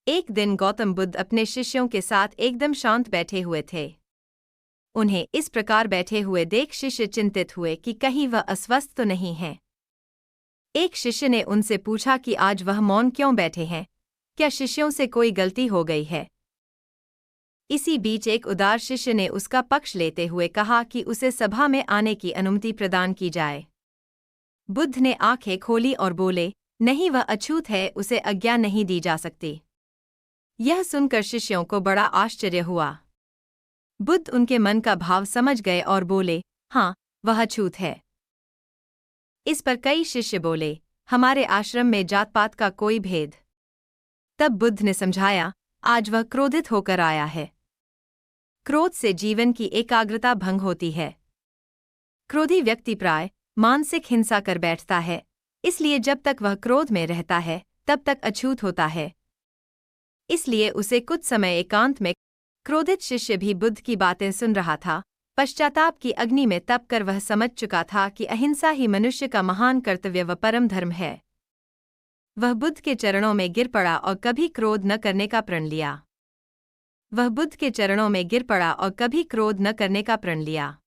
एक दिन गौतम बुद्ध अपने शिष्यों के साथ एकदम शांत बैठे हुए थे। उन्हें इस प्रकार बैठे हुए देख शिष्य चिंतित हुए कि कहीं वह अस्वस्थ तो नहीं है। एक शिष्य ने उनसे पूछा कि आज वह मौन क्यों बैठे हैं, क्या शिष्यों से कोई गलती हो गई है? इसी बीच एक उदार शिष्य ने उसका पक्ष लेते हुए कहा कि उसे सभा में आने की अनुमति प्रदान की जाए। बुद्ध ने आंखें खोली और बोले, नहीं, वह अछूत है, उसे आज्ञा नहीं दी जा सकती। यह सुनकर शिष्यों को बड़ा आश्चर्य हुआ। बुद्ध उनके मन का भाव समझ गए और बोले, हाँ, वह अछूत है। इस पर कई शिष्य बोले, हमारे आश्रम में जात पात का कोई भेद। तब बुद्ध ने समझाया, आज वह क्रोधित होकर आया है। क्रोध से जीवन की एकाग्रता भंग होती है। क्रोधी व्यक्ति प्राय मानसिक हिंसा कर बैठता है, इसलिए जब तक वह क्रोध में रहता है तब तक अछूत होता है। इसलिए उसे कुछ समय एकांत में। क्रोधित शिष्य भी बुद्ध की बातें सुन रहा था। पश्चाताप की अग्नि में तप कर वह समझ चुका था कि अहिंसा ही मनुष्य का महान कर्तव्य व परम धर्म है। वह बुद्ध के चरणों में गिर पड़ा और कभी क्रोध न करने का प्रण लिया।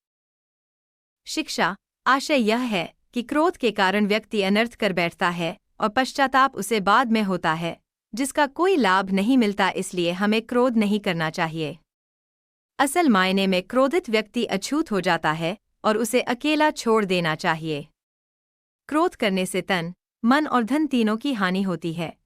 शिक्षा आशय यह है कि क्रोध के कारण व्यक्ति अनर्थ कर बैठता है और पश्चाताप उसे बाद में होता है, जिसका कोई लाभ नहीं मिलता। इसलिए हमें क्रोध नहीं करना चाहिए। असल मायने में क्रोधित व्यक्ति अछूत हो जाता है और उसे अकेला छोड़ देना चाहिए। क्रोध करने से तन, मन और धन तीनों की हानि होती है।